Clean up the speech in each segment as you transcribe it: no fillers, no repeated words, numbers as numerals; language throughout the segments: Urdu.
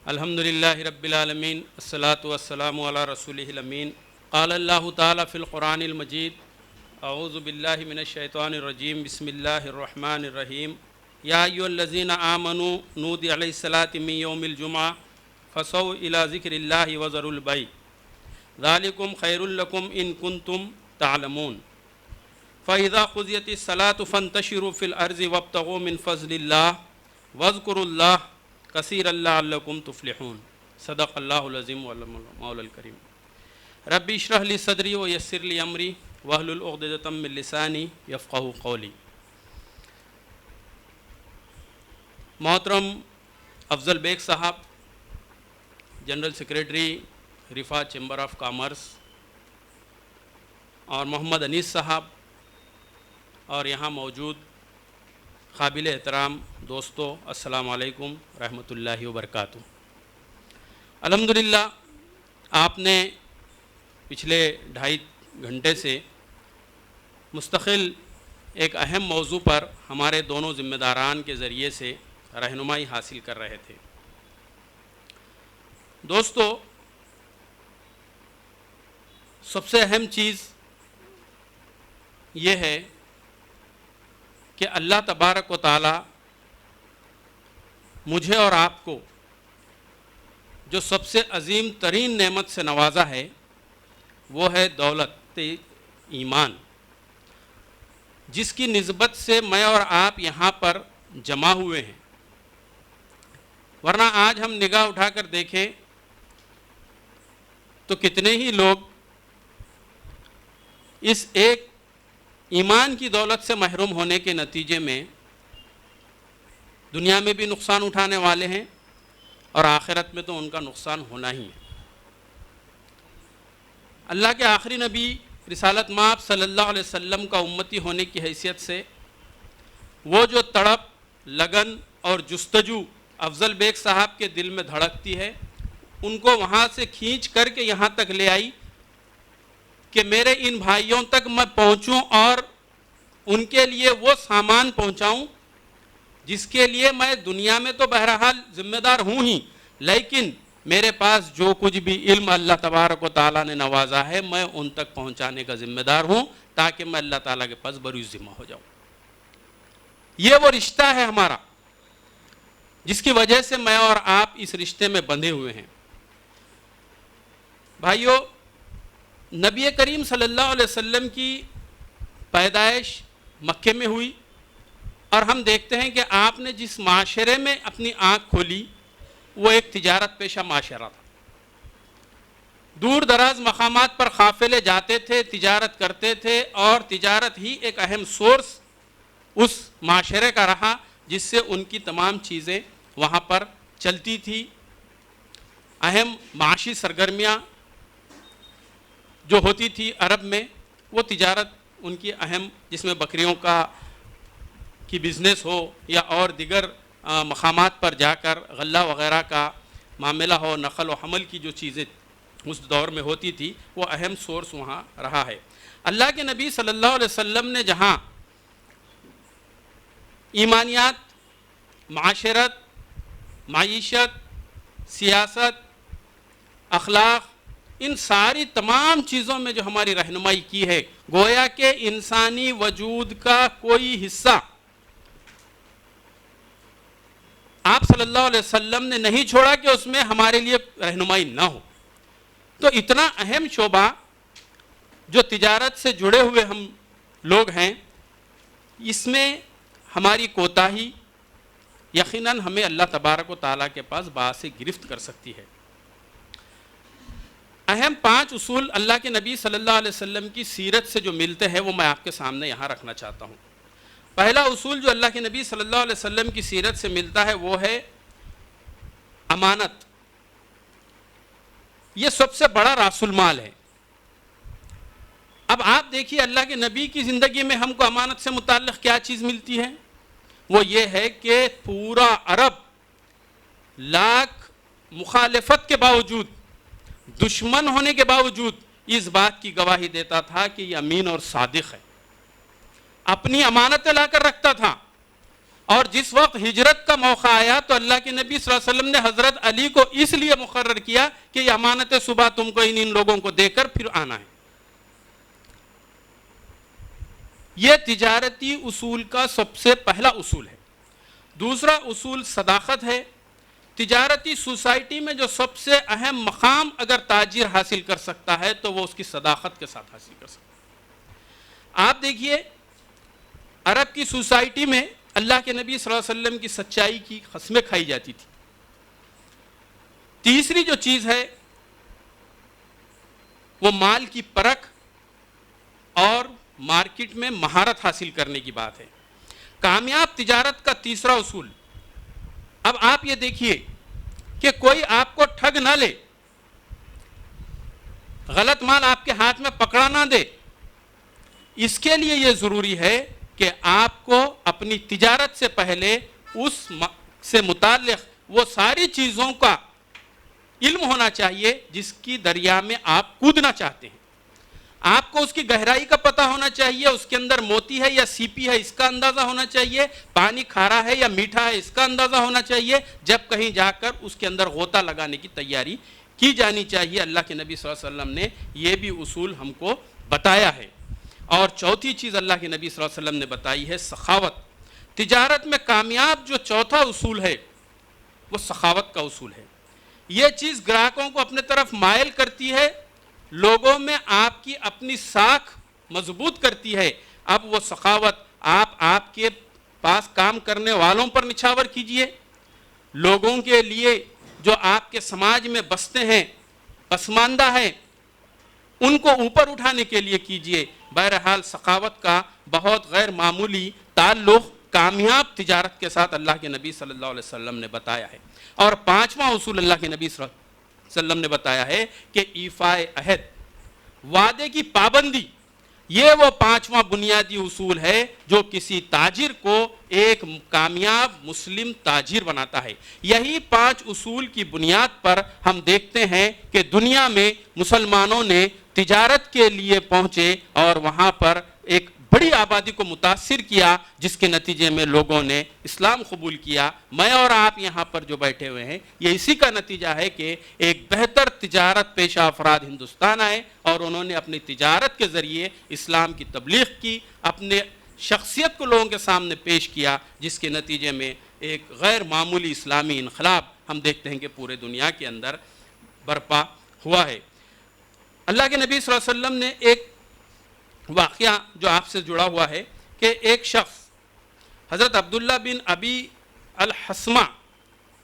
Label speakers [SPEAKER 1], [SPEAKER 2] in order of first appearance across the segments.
[SPEAKER 1] الحمدللہ رب العالمین الصلاۃ والسلام علی رسولہ الامین قال اللہ تعالی فی القرآن المجید اعوذ باللہ من الشیطان الرجیم بسم اللہ الرحمن الرحیم یا ایھا الذین آمنوا نودی علی الصلاۃ من یوم الجمعہ فصعوا الی ذکر اللہ وذروا البیع ذالکم خیر لکم ان کنتم تعلمون فاذا قضیت الصلاۃ فانتشروا فی الارض وابتغوا من فضل اللہ واذکروا اللہ کثیر اللہ لعلکم تفلحون صدق اللہ العظیم مولا الکریم ربی اشرح لی صدری ویسر لی امری واحلل عقدۃ من لسانی یفقہوا قولی۔ محترم افضل بیگ صاحب، جنرل سیکریٹری رفاع چیمبر آف کامرس، اور محمد انیس صاحب، اور یہاں موجود قابل احترام دوستو، السلام علیکم رحمۃ اللہ وبرکاتہ۔ الحمدللہ آپ نے پچھلے 2.5 گھنٹے سے مستقل ایک اہم موضوع پر ہمارے دونوں ذمہ داران کے ذریعے سے رہنمائی حاصل کر رہے تھے۔ دوستو، سب سے اہم چیز یہ ہے کہ اللہ تبارک و تعالی مجھے اور آپ کو جو سب سے عظیم ترین نعمت سے نوازا ہے وہ ہے دولت ایمان، جس کی نسبت سے میں اور آپ یہاں پر جمع ہوئے ہیں۔ ورنہ آج ہم نگاہ اٹھا کر دیکھیں تو کتنے ہی لوگ اس ایک ایمان کی دولت سے محروم ہونے کے نتیجے میں دنیا میں بھی نقصان اٹھانے والے ہیں، اور آخرت میں تو ان کا نقصان ہونا ہی ہے۔ اللہ کے آخری نبی رسالت مآب صلی اللہ علیہ وسلم کا امتی ہونے کی حیثیت سے وہ جو تڑپ، لگن اور جستجو افضل بیگ صاحب کے دل میں دھڑکتی ہے، ان کو وہاں سے کھینچ کر کے یہاں تک لے آئی کہ میرے ان بھائیوں تک میں پہنچوں اور ان کے لیے وہ سامان پہنچاؤں جس کے لیے میں دنیا میں تو بہرحال ذمہ دار ہوں ہی، لیکن میرے پاس جو کچھ بھی علم اللہ تبارک و تعالیٰ نے نوازا ہے میں ان تک پہنچانے کا ذمہ دار ہوں، تاکہ میں اللہ تعالیٰ کے پاس بروئے ذمہ ہو جاؤں۔ یہ وہ رشتہ ہے ہمارا جس کی وجہ سے میں اور آپ اس رشتے میں بندھے ہوئے ہیں۔ بھائیو، نبی کریم صلی اللہ علیہ وسلم کی پیدائش مکے میں ہوئی، اور ہم دیکھتے ہیں کہ آپ نے جس معاشرے میں اپنی آنکھ کھولی وہ ایک تجارت پیشہ معاشرہ تھا۔ دور دراز مقامات پر قافلے جاتے تھے، تجارت کرتے تھے، اور تجارت ہی ایک اہم سورس اس معاشرے کا رہا جس سے ان کی تمام چیزیں وہاں پر چلتی تھی۔ اہم معاشی سرگرمیاں جو ہوتی تھی عرب میں، وہ تجارت ان کی اہم، جس میں بکریوں کی بزنس ہو یا اور دیگر مقامات پر جا کر غلہ وغیرہ کا معاملہ ہو، نقل و حمل کی جو چیزیں اس دور میں ہوتی تھی، وہ اہم سورس وہاں رہا ہے۔ اللہ کے نبی صلی اللہ علیہ وسلم نے جہاں ایمانیات، معاشرت، معیشت، سیاست، اخلاق، ان ساری تمام چیزوں میں جو ہماری رہنمائی کی ہے، گویا کہ انسانی وجود کا کوئی حصہ آپ صلی اللہ علیہ وسلم نے نہیں چھوڑا کہ اس میں ہمارے لیے رہنمائی نہ ہو۔ تو اتنا اہم شعبہ جو تجارت سے جڑے ہوئے ہم لوگ ہیں، اس میں ہماری کوتاہی یقیناً ہمیں اللہ تبارک و تعالیٰ کے پاس باعث گرفت کر سکتی ہے۔ اہم 5 اصول اللہ کے نبی صلی اللہ علیہ وسلم کی سیرت سے جو ملتے ہیں وہ میں آپ کے سامنے یہاں رکھنا چاہتا ہوں۔ پہلا اصول جو اللہ کے نبی صلی اللہ علیہ وسلم کی سیرت سے ملتا ہے وہ ہے امانت۔ یہ سب سے بڑا راس المال ہے۔ اب آپ دیکھیے اللہ کے نبی کی زندگی میں ہم کو امانت سے متعلق کیا چیز ملتی ہے؟ وہ یہ ہے کہ پورا عرب لاکھ مخالفت کے باوجود، دشمن ہونے کے باوجود اس بات کی گواہی دیتا تھا کہ یہ امین اور صادق ہے، اپنی امانتیں لا کر رکھتا تھا، اور جس وقت ہجرت کا موقع آیا تو اللہ کے نبی صلی اللہ علیہ وسلم نے حضرت علی کو اس لیے مقرر کیا کہ یہ امانت صبح تم کو ان لوگوں کو دے کر پھر آنا ہے. یہ تجارتی اصول کا سب سے پہلا اصول ہے. دوسرا اصول صداقت ہے. تجارتی سوسائٹی میں جو سب سے اہم مقام اگر تاجر حاصل کر سکتا ہے تو وہ اس کی صداقت کے ساتھ حاصل کر سکتا ہے. آپ دیکھیے عرب کی سوسائٹی میں اللہ کے نبی صلی اللہ علیہ وسلم کی سچائی کی قسمیں کھائی جاتی تھی. تیسری جو چیز ہے وہ مال کی پرکھ اور مارکیٹ میں مہارت حاصل کرنے کی بات ہے. کامیاب تجارت کا تیسرا اصول. اب آپ یہ دیکھیے کہ کوئی آپ کو ٹھگ نہ لے, غلط مال آپ کے ہاتھ میں پکڑا نہ دے. اس کے لیے یہ ضروری ہے کہ آپ کو اپنی تجارت سے پہلے اس سے متعلق وہ ساری چیزوں کا علم ہونا چاہیے جس کی دریا میں آپ کودنا چاہتے ہیں. آپ کو اس کی گہرائی کا پتہ ہونا چاہیے, اس کے اندر موتی ہے یا سیپی ہے اس کا اندازہ ہونا چاہیے, پانی کھارا ہے یا میٹھا ہے اس کا اندازہ ہونا چاہیے. جب کہیں جا کر اس کے اندر غوطہ لگانے کی تیاری کی جانی چاہیے. اللہ کے نبی صلی اللہ علیہ وسلم نے یہ بھی اصول ہم کو بتایا ہے. اور چوتھی چیز اللہ کے نبی صلی اللہ علیہ وسلم نے بتائی ہے سخاوت. تجارت میں کامیاب جو چوتھا اصول ہے وہ سخاوت کا اصول ہے. یہ چیز گراہکوں کو اپنے طرف مائل کرتی ہے, لوگوں میں آپ کی اپنی ساکھ مضبوط کرتی ہے. اب وہ سخاوت آپ کے پاس کام کرنے والوں پر نچھاور کیجئے, لوگوں کے لیے جو آپ کے سماج میں بستے ہیں, پسماندہ ہیں, ان کو اوپر اٹھانے کے لیے کیجئے. بہرحال سخاوت کا بہت غیر معمولی تعلق کامیاب تجارت کے ساتھ اللہ کے نبی صلی اللہ علیہ وسلم نے بتایا ہے. اور پانچواں اصول اللہ کے نبی صلی اللہ علیہ وسلم نے بتایا ہے کہ ایفائے عہد, وعدے کی پابندی, یہ وہ پانچواں بنیادی اصول ہے جو کسی تاجر کو ایک کامیاب مسلم تاجر بناتا ہے. یہی 5 اصول کی بنیاد پر ہم دیکھتے ہیں کہ دنیا میں مسلمانوں نے تجارت کے لیے پہنچے اور وہاں پر ایک بڑی آبادی کو متاثر کیا, جس کے نتیجے میں لوگوں نے اسلام قبول کیا. میں اور آپ یہاں پر جو بیٹھے ہوئے ہیں یہ اسی کا نتیجہ ہے کہ ایک بہتر تجارت پیشہ افراد ہندوستان آئے اور انہوں نے اپنی تجارت کے ذریعے اسلام کی تبلیغ کی, اپنے شخصیت کو لوگوں کے سامنے پیش کیا, جس کے نتیجے میں ایک غیر معمولی اسلامی انقلاب ہم دیکھتے ہیں کہ پورے دنیا کے اندر برپا ہوا ہے. اللہ کے نبی صلی اللہ علیہ وسلم نے ایک واقعہ جو آپ سے جڑا ہوا ہے کہ ایک شخص حضرت عبداللہ بن ابی الحسمہ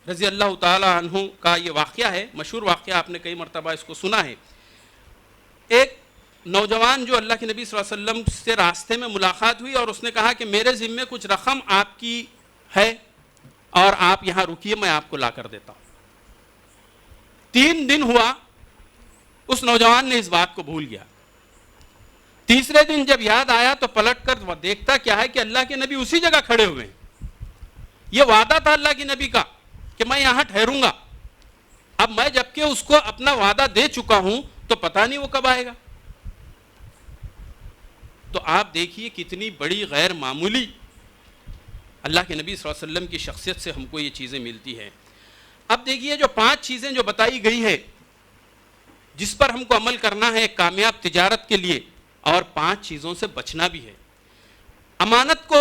[SPEAKER 1] رضی اللہ تعالی عنہ کا یہ واقعہ ہے, مشہور واقعہ, آپ نے کئی مرتبہ اس کو سنا ہے. ایک نوجوان جو اللہ کے نبی صلی اللہ علیہ وسلم سے راستے میں ملاقات ہوئی اور اس نے کہا کہ میرے ذمے کچھ رقم آپ کی ہے اور آپ یہاں رکیے, میں آپ کو لا کر دیتا ہوں. 3 دن ہوا, اس نوجوان نے اس بات کو بھول گیا. تیسرے دن جب یاد آیا تو پلٹ کر دیکھتا کیا ہے کہ اللہ کے نبی اسی جگہ کھڑے ہوئے ہیں. یہ وعدہ تھا اللہ کے نبی کا کہ میں یہاں ٹھہروں گا. اب میں جبکہ اس کو اپنا وعدہ دے چکا ہوں تو پتہ نہیں وہ کب آئے گا. تو آپ دیکھیے کتنی بڑی غیر معمولی اللہ کے نبی صلی اللہ علیہ وسلم کی شخصیت سے ہم کو یہ چیزیں ملتی ہیں. اب دیکھیے جو 5 چیزیں جو بتائی گئی ہے جس پر ہم کو عمل کرنا ہے کامیاب تجارت کے لیے, اور 5 چیزوں سے بچنا بھی ہے. امانت کو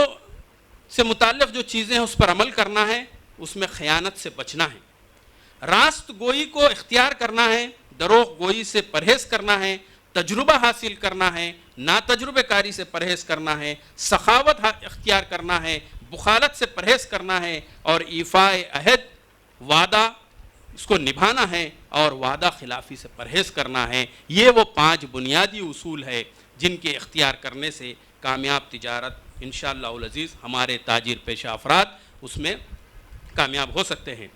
[SPEAKER 1] سے متعلق جو چیزیں ہیں اس پر عمل کرنا ہے, اس میں خیانت سے بچنا ہے, راست گوئی کو اختیار کرنا ہے, دروغ گوئی سے پرہیز کرنا ہے, تجربہ حاصل کرنا ہے, ناتجربہ کاری سے پرہیز کرنا ہے, سخاوت اختیار کرنا ہے, بخالت سے پرہیز کرنا ہے, اور ایفائے عہد, وعدہ اس کو نبھانا ہے, اور وعدہ خلافی سے پرہیز کرنا ہے. یہ وہ 5 بنیادی اصول ہے جن کے اختیار کرنے سے کامیاب تجارت انشاءاللہ العزیز ہمارے تاجر پیشہ افراد اس میں کامیاب ہو سکتے ہیں.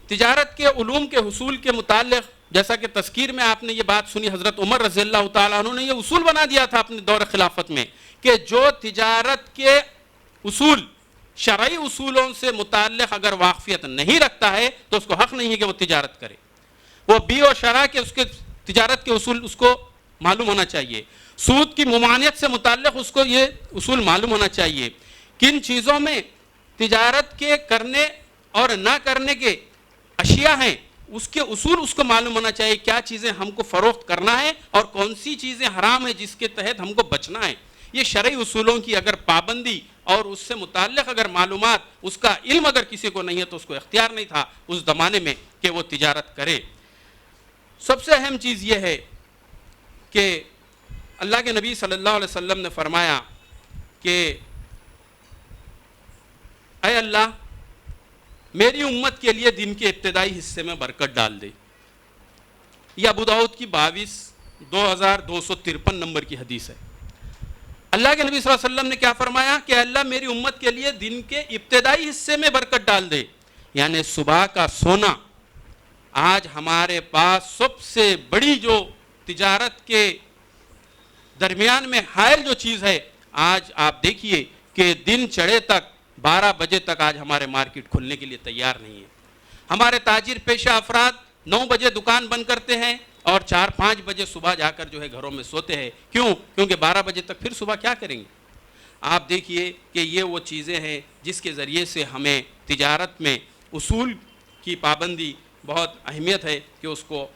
[SPEAKER 1] تجارت کے علوم کے حصول کے متعلق جیسا کہ تذکیر میں آپ نے یہ بات سنی, حضرت عمر رضی اللہ تعالیٰ عنہ نے یہ اصول بنا دیا تھا اپنے دور خلافت میں کہ جو تجارت کے اصول شرعی اصولوں سے متعلق اگر واقفیت نہیں رکھتا ہے تو اس کو حق نہیں ہے کہ وہ تجارت کرے. وہ بیع و شرع کے اس کے تجارت کے اصول اس کو معلوم ہونا چاہیے. سود کی ممانعت سے متعلق اس کو یہ اصول معلوم ہونا چاہیے. کن چیزوں میں تجارت کے کرنے اور نہ کرنے کے اشیاء ہیں، اس کے اصول اس کو معلوم ہونا چاہیے، کیا چیزیں ہم کو فروخت کرنا ہے اور کون سی چیزیں حرام ہیں جس کے تحت ہم کو بچنا ہے۔ یہ شرعی اصولوں کی اگر پابندی اور اس سے متعلق اگر معلومات، اس کا علم اگر کسی کو نہیں ہے تو اس کو اختیار نہیں تھا اس زمانے میں کہ وہ تجارت کرے۔ سب سے اہم چیز یہ ہے کہ اللہ کے نبی صلی اللہ علیہ وسلم نے فرمایا کہ اے اللہ میری امت کے لیے دن کے ابتدائی حصے میں برکت ڈال دے۔ یہ ابو داؤد کی 22,253 نمبر کی حدیث ہے۔ اللہ کے نبی صلی اللہ علیہ وسلم نے کیا فرمایا کہ اللہ میری امت کے لیے دن کے ابتدائی حصے میں برکت ڈال دے، یعنی صبح کا سونا۔ آج ہمارے پاس سب سے بڑی جو تجارت کے درمیان میں حائل جو چیز ہے، آج آپ دیکھیے کہ دن چڑھے تک 12 بجے تک آج ہمارے مارکیٹ کھلنے کے لیے تیار نہیں ہے۔ ہمارے تاجر پیشہ افراد 9 بجے دکان بند کرتے ہیں اور 4-5 بجے صبح جا کر جو ہے گھروں میں سوتے ہیں۔ کیوں؟ کیونکہ 12 بجے تک پھر صبح کیا کریں گے؟ آپ دیکھیے کہ یہ وہ چیزیں ہیں جس کے ذریعے سے ہمیں تجارت میں اصول کی پابندی بہت اہمیت ہے کہ اس کو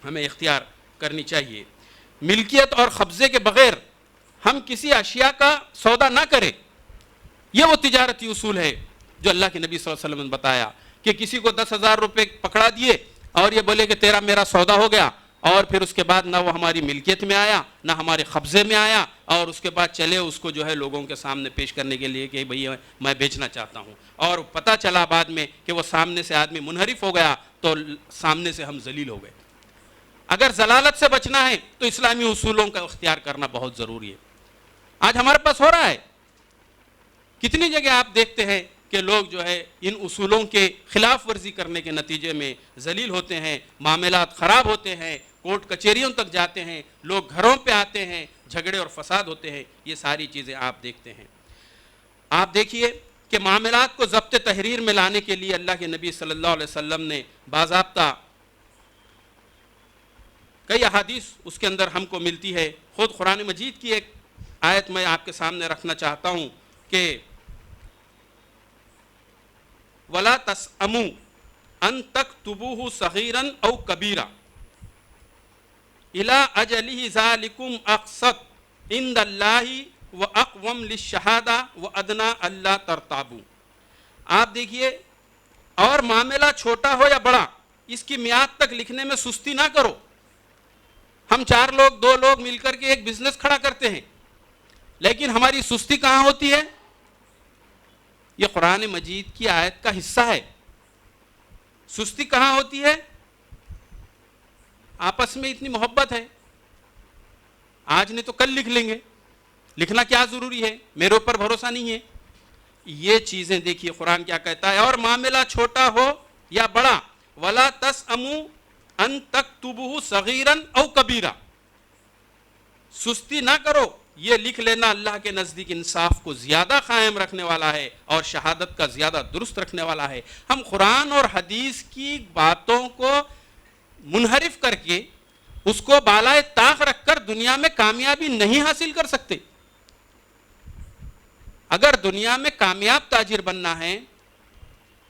[SPEAKER 1] ہمیں اختیار کرنی چاہیے۔ ملکیت اور قبضے کے بغیر ہم کسی اشیاء کا سودا نہ کریں، یہ وہ تجارتی اصول ہے جو اللہ کے نبی صلی اللہ علیہ وسلم نے بتایا کہ کسی کو 10,000 روپے پکڑا دیے اور یہ بولے کہ تیرا میرا سودا ہو گیا، اور پھر اس کے بعد نہ وہ ہماری ملکیت میں آیا نہ ہمارے قبضے میں آیا، اور اس کے بعد چلے اس کو جو ہے لوگوں کے سامنے پیش کرنے کے لیے کہ بھئی میں بیچنا چاہتا ہوں، اور پتہ چلا بعد میں کہ وہ سامنے سے آدمی منحرف ہو گیا تو سامنے سے ہم ذلیل ہو گئے۔ اگر ضلالت سے بچنا ہے تو اسلامی اصولوں کا اختیار کرنا بہت ضروری ہے۔ آج ہمارے پاس ہو رہا ہے، کتنی جگہ آپ دیکھتے ہیں کہ لوگ جو ہے ان اصولوں کے خلاف ورزی کرنے کے نتیجے میں ذلیل ہوتے ہیں، معاملات خراب ہوتے ہیں، کورٹ کچہریوں تک جاتے ہیں، لوگ گھروں پہ آتے ہیں، جھگڑے اور فساد ہوتے ہیں۔ یہ ساری چیزیں آپ دیکھتے ہیں۔ آپ دیکھیے کہ معاملات کو ضبط تحریر میں لانے کے لیے اللہ کے نبی صلی اللہ علیہ وسلم نے باضابطہ کئی احادیث اس کے اندر ہم کو ملتی ہے۔ خود قرآن مجید کی ایک آیت میں آپ کے سامنے رکھنا چاہتا ہوں کہ وَلَا تَسْأَمُوا أَن تَكْتُبُوهُ صَغِيرًا أَوْ كَبِيرًا إِلَىٰ أَجَلِهِ ذَلِكُمْ أَقْسَطُ عِندَ اللَّهِ وَأَقْوَمُ لِلشَّهَادَةِ وَأَدْنَىٰ أَلَّا تَرْتَابُوا۔ آپ دیکھیے، اور معاملہ چھوٹا ہو یا بڑا، اس کی میعاد تک لکھنے میں سستی نہ کرو۔ ہم 4 لوگ 2 لوگ مل کر کے ایک بزنس کھڑا کرتے ہیں، لیکن ہماری سستی کہاں ہوتی ہے؟ یہ قرآن مجید کی آیت کا حصہ ہے۔ سستی کہاں ہوتی ہے؟ آپس میں اتنی محبت ہے، آج نہیں تو کل لکھ لیں گے، لکھنا کیا ضروری ہے، میرے اوپر بھروسہ نہیں ہے۔ یہ چیزیں دیکھیے قرآن کیا کہتا ہے، اور معاملہ چھوٹا ہو یا بڑا، وَلَا تَسْأَمُوا أَن تَكْتُبُوهُ صَغِيرًا أَوْ كَبِيرًا، سستی نہ کرو۔ یہ لکھ لینا اللہ کے نزدیک انصاف کو زیادہ قائم رکھنے والا ہے اور شہادت کا زیادہ درست رکھنے والا ہے۔ ہم قرآن اور حدیث کی باتوں کو منحرف کر کے اس کو بالائے طاق رکھ کر دنیا میں کامیابی نہیں حاصل کر سکتے۔ اگر دنیا میں کامیاب تاجر بننا ہے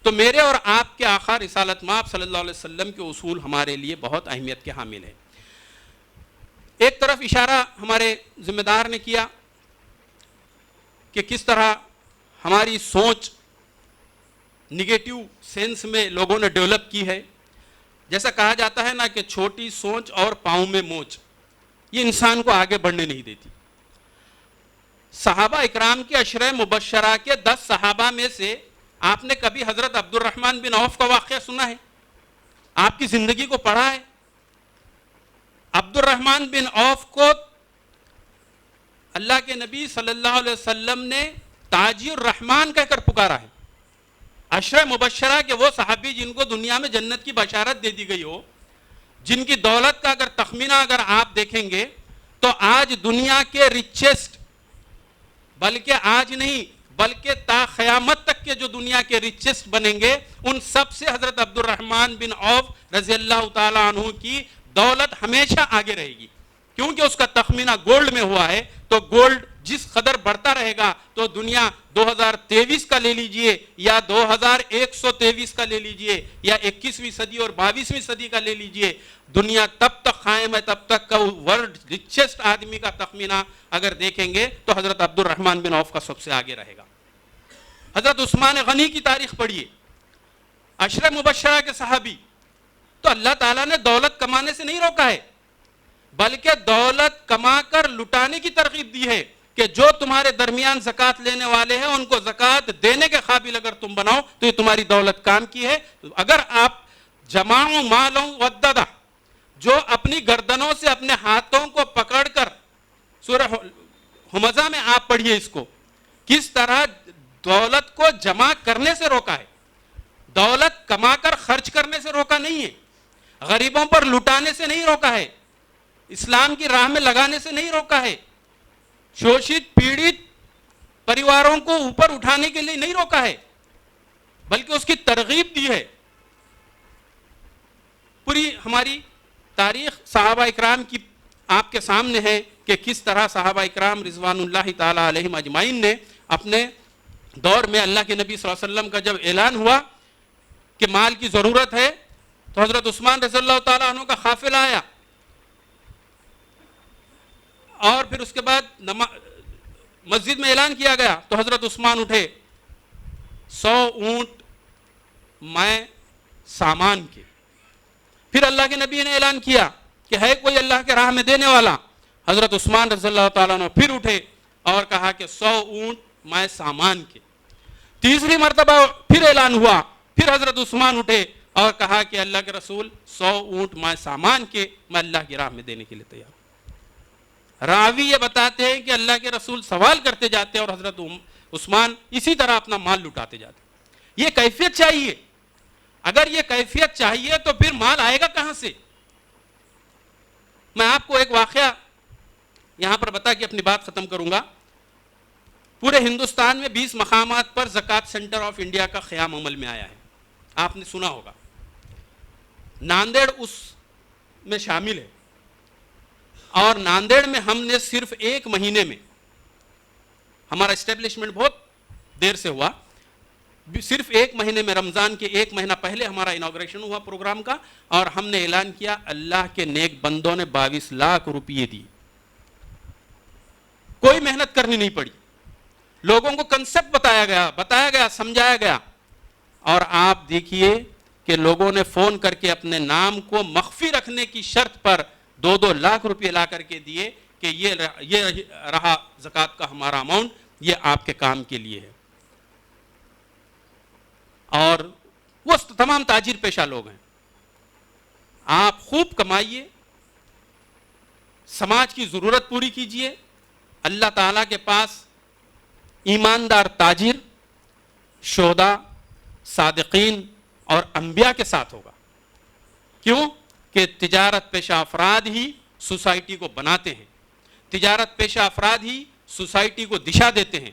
[SPEAKER 1] تو میرے اور آپ کے آقا رسالت مآب صلی اللہ علیہ وسلم کے اصول ہمارے لیے بہت اہمیت کے حامل ہیں۔ ایک طرف اشارہ ہمارے ذمہ دار نے کیا کہ کس طرح ہماری سوچ نگیٹو سینس میں لوگوں نے ڈیولپ کی ہے۔ جیسا کہا جاتا ہے نا کہ چھوٹی سوچ اور پاؤں میں موچ، یہ انسان کو آگے بڑھنے نہیں دیتی۔ صحابہ اکرام کے عشرہ مبشرہ کے 10 صحابہ میں سے آپ نے کبھی حضرت عبد الرحمن بن عوف کا واقعہ سنا ہے؟ آپ کی زندگی کو پڑھا ہے؟ عبد الرحمن بن عوف کو اللہ کے نبی صلی اللہ علیہ وسلم نے تاجی الرحمن کہہ کر پکارا ہے۔ عشرہ مبشرہ کے وہ صحابی جن کو دنیا میں جنت کی بشارت دے دی گئی ہو، جن کی دولت کا اگر تخمینہ اگر آپ دیکھیں گے تو آج دنیا کے ریچسٹ، بلکہ آج نہیں بلکہ تا قیامت تک کے جو دنیا کے ریچسٹ بنیں گے، ان سب سے حضرت عبد الرحمن بن عوف رضی اللہ تعالیٰ عنہ کی دولت ہمیشہ آگے رہے گی، کیونکہ اس کا تخمینہ گولڈ میں ہوا ہے۔ تو گولڈ جس قدر بڑھتا رہے گا تو دنیا 2023 کا لے لیجئے یا 2123 کا لے لیجئے یا 21ویں صدی اور 22ویں صدی کا لے لیجئے، دنیا تب تک قائم ہے تب تک کا ورلڈ ریچسٹ آدمی کا تخمینہ اگر دیکھیں گے تو حضرت عبد الرحمن بن عوف کا سب سے آگے رہے گا۔ حضرت عثمان غنی کی تاریخ پڑھیے، عشرہ مبشرہ کے صحابی، تو اللہ تعالیٰ نے دولت کمانے سے نہیں روکا ہے بلکہ دولت کما کر لٹانے کی ترغیب دی ہے کہ جو تمہارے درمیان زکوٰۃ لینے والے ہیں ان کو زکوٰۃ دینے کے قابل اگر تم بناؤ تو یہ تمہاری دولت کام کی ہے۔ اگر آپ جماعوں مالوں وددہ، جو اپنی گردنوں سے اپنے ہاتھوں کو پکڑ کر، سورہ ہمزہ میں آپ پڑھیے اس کو، کس طرح دولت کو جمع کرنے سے روکا ہے، دولت کما کر خرچ کرنے سے روکا نہیں ہے، غریبوں پر لٹانے سے نہیں روکا ہے، اسلام کی راہ میں لگانے سے نہیں روکا ہے، شوشت پیڑت پریواروں کو اوپر اٹھانے کے لیے نہیں روکا ہے بلکہ اس کی ترغیب دی ہے۔ پوری ہماری تاریخ صحابہ اکرام کی آپ کے سامنے ہے کہ کس طرح صحابہ اکرام رضوان اللہ تعالی علیہم اجمعین نے اپنے دور میں اللہ کے نبی صلی اللہ علیہ وسلم کا جب اعلان ہوا کہ مال کی ضرورت ہے تو حضرت عثمان رضی اللہ تعالیٰ عنہ کا قافلہ آیا، اور پھر اس کے بعد مسجد میں اعلان کیا گیا تو حضرت عثمان اٹھے، 100 اونٹ میں سامان کے۔ پھر اللہ کے نبی نے اعلان کیا کہ ہے کوئی اللہ کے راہ میں دینے والا، حضرت عثمان رضی اللہ تعالیٰ عنہ پھر اٹھے اور کہا کہ 100 اونٹ میں سامان کے۔ تیسری مرتبہ پھر اعلان ہوا، پھر حضرت عثمان اٹھے اور کہا کہ اللہ کے رسول 100 اونٹ میں سامان کے میں اللہ کی راہ میں دینے کے لیے تیار ہوں۔ راوی یہ بتاتے ہیں کہ اللہ کے رسول سوال کرتے جاتے اور حضرت عثمان اسی طرح اپنا مال لٹاتے جاتے۔ یہ کیفیت چاہیے، اگر یہ کیفیت چاہیے تو پھر مال آئے گا کہاں سے؟ میں آپ کو ایک واقعہ یہاں پر بتا کے اپنی بات ختم کروں گا۔ پورے ہندوستان میں 20 مقامات پر زکوٰۃ سینٹر آف انڈیا کا قیام عمل میں آیا ہے، آپ نے سنا ہوگا۔ ناندیڑ اس میں شامل ہے، اور ناندیڑ میں ہم نے صرف 1 مہینے میں، ہمارا اسٹیبلشمنٹ بہت دیر سے ہوا، صرف 1 مہینے میں، رمضان کے 1 مہینہ پہلے ہمارا انوگریشن ہوا پروگرام کا، اور ہم نے اعلان کیا اللہ کے نیک بندوں نے 22 لاکھ روپیے دیے۔ کوئی محنت کرنی نہیں پڑی، لوگوں کو کنسپٹ بتایا گیا سمجھایا گیا، اور آپ دیکھیے کہ لوگوں نے فون کر کے اپنے نام کو مخفی رکھنے کی شرط پر 2 لاکھ روپے لا کر کے دیے کہ یہ رہا زکوٰۃ کا ہمارا اماؤنٹ، یہ آپ کے کام کے لیے ہے۔ اور وہ تمام تاجر پیشہ لوگ ہیں۔ آپ خوب کمائیے، سماج کی ضرورت پوری کیجیے، اللہ تعالیٰ کے پاس ایماندار تاجر، شہداء، صادقین اور انبیاء کے ساتھ ہوگا۔ کیوں؟ کہ تجارت پیشہ افراد ہی سوسائٹی کو بناتے ہیں، تجارت پیشہ افراد ہی سوسائٹی کو دشا دیتے ہیں،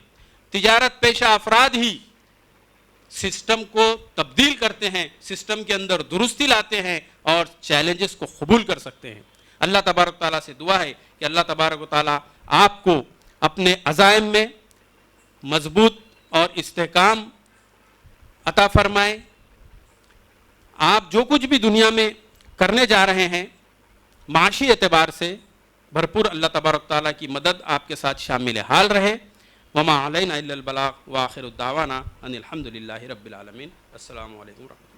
[SPEAKER 1] تجارت پیشہ افراد ہی سسٹم کو تبدیل کرتے ہیں، سسٹم کے اندر درستی لاتے ہیں اور چیلنجز کو قبول کر سکتے ہیں۔ اللہ تبارک و تعالیٰ سے دعا ہے کہ اللہ تبارک و تعالیٰ آپ کو اپنے عزائم میں مضبوط اور استحکام عطا فرمائے۔ آپ جو کچھ بھی دنیا میں کرنے جا رہے ہیں معاشی اعتبار سے بھرپور اللہ تبارک تعالیٰ کی مدد آپ کے ساتھ شامل حال رہے۔ وما علینا الا البلاغ وآخر الدعوانا ان الحمد للہ رب العالمین۔ السلام علیکم ورحمۃ اللہ۔